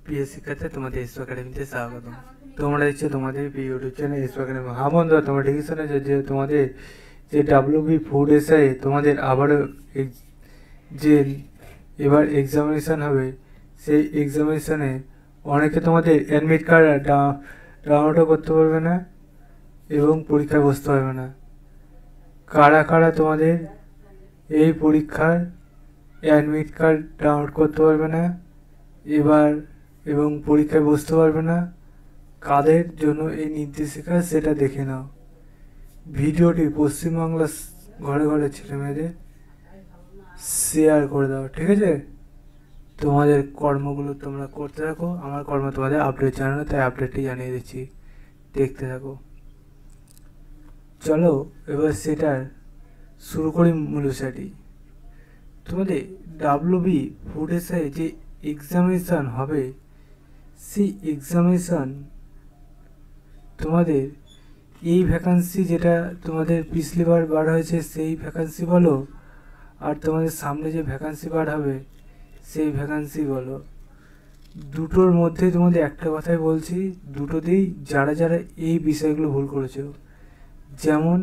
প্রিয় শিক্ষার্থী, তোমাদের এসো একাডেমিতে স্বাগতম। তোমরা দেখছো তোমাদের প্রিয় ইউটিউব চ্যানেল এসো একাডেমি। হ্যাঁ বন্ধুরা, তোমরা ঠিকই শুনেছো যে তোমাদের যে ডাব্লিউবি ফুড এসআই তোমাদের আবারও যে এবার এক্সামিনেশান হবে, সেই এক্সামিনেশানে অনেকে তোমাদের অ্যাডমিট কার্ড ডাউনলোডও করতে পারবে না এবং পরীক্ষায় বসতে পারবে না। কারা কারা তোমাদের এই পরীক্ষার অ্যাডমিট কার্ড ডাউনলোড করতে পারবে না এবার এবং পরীক্ষায় বসতে পারবে না, কাদের জন্য এই নির্দেশিকা সেটা দেখে নাও। ভিডিওটি পশ্চিমবাংলার ঘরে ঘরে ছেলেমেয়েদের শেয়ার করে দাও, ঠিক আছে? তোমাদের কর্মগুলো তোমরা করতে থাকো, আমার কর্ম তোমাদের আপডেট জানানো, তাই আপডেটটি জানিয়ে দিচ্ছি, দেখতে থাকো। চলো এবার সেটার শুরু করি মূল বিষয়টি। তোমাদের ডাব্লিউবি ফুড এসআই যে এক্সামিনেশান হবে, সেই এক্সামিনেশান তোমাদের এই ভ্যাকান্সি যেটা তোমাদের পিছলিবার বার হয়েছে সেই ভ্যাকান্সি বলো, আর তোমাদের সামনে যে ভ্যাকান্সি বার হবে সেই ভ্যাকান্সি বলো, দুটোর মধ্যে তোমাদের একটা কথাই বলছি, দুটোতেই যারা যারা এই বিষয়গুলো ভুল করেছো, যেমন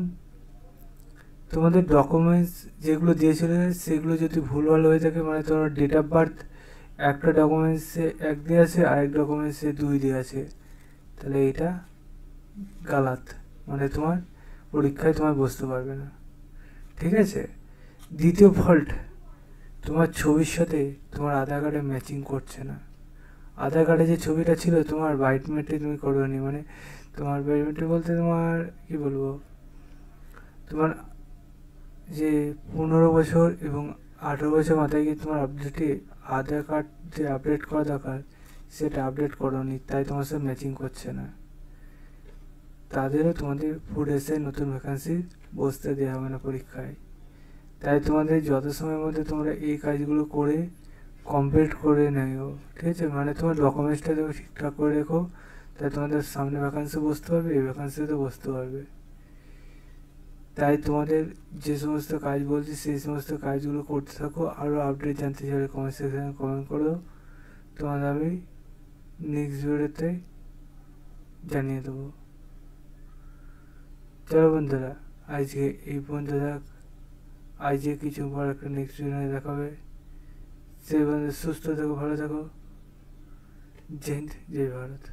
তোমাদের ডকুমেন্টস যেগুলো দিয়েছিল সেগুলো যদি ভুলভাল হয়ে থাকে, মানে তোমার ডেট অফ বার্থ একটা ডকুমেন্টসে 1 দিয়ে আছে আর এক ডকুমেন্টসে 2 দিয়ে আছে, তাহলে এটা গালাত, মানে তোমার পরীক্ষায় তোমার বসতে পারবে না, ঠিক আছে? দ্বিতীয় ফল্ট, তোমার ছবির সাথে তোমার আধার কার্ডে ম্যাচিং করছে না। আধার কার্ডে যে ছবিটা ছিল তোমার বায়োমেট্রিক তুমি করোনি, মানে তোমার বায়োমেট্রিক বলতে তোমার কি বলবো, তোমার যে 15 বছর এবং 18 বছর মাথায় গিয়ে তোমার আপডেটে আধার কার্ড যে আপডেট করা দরকার সেটা আপডেট করোনি, তাই তোমার সাথে ম্যাচিং করছে না। তাদেরও তোমাদের ফুড এসআই নতুন ভ্যাকান্সি বসতে দেওয়া হবে না পরীক্ষায়। তাই তোমাদের যত সময়ের মধ্যে তোমরা এই কাজগুলো করে কমপ্লিট করে নেও, ঠিক আছে? মানে তোমার ডকুমেন্টসটা দেখো ঠিকঠাক করে রেখো, তাই তোমাদের সামনে ভ্যাকান্সি বসতে পারবে, এই ভ্যাকান্সিতে বসতে পারবে। তাই তোমাদের যে সমস্ত কাজ বলছি সেই সমস্ত কাজগুলো করতে থাকো। আরও আপডেট জানতে চাইলে কমেন্ট সেকশানে কমেন্ট করো, তোমাদের আমি নেক্সট ভিডিওতে জানিয়ে দেবো। চলো বন্ধুরা, আজকে এই পর্যন্ত থাক। আজকে কিছু পর একটা নেক্সট ভিডিও দেখাবে। সেই বন্ধু সুস্থ থাকো, ভালো থাকো। জয় হিন্দ, জয় ভারত।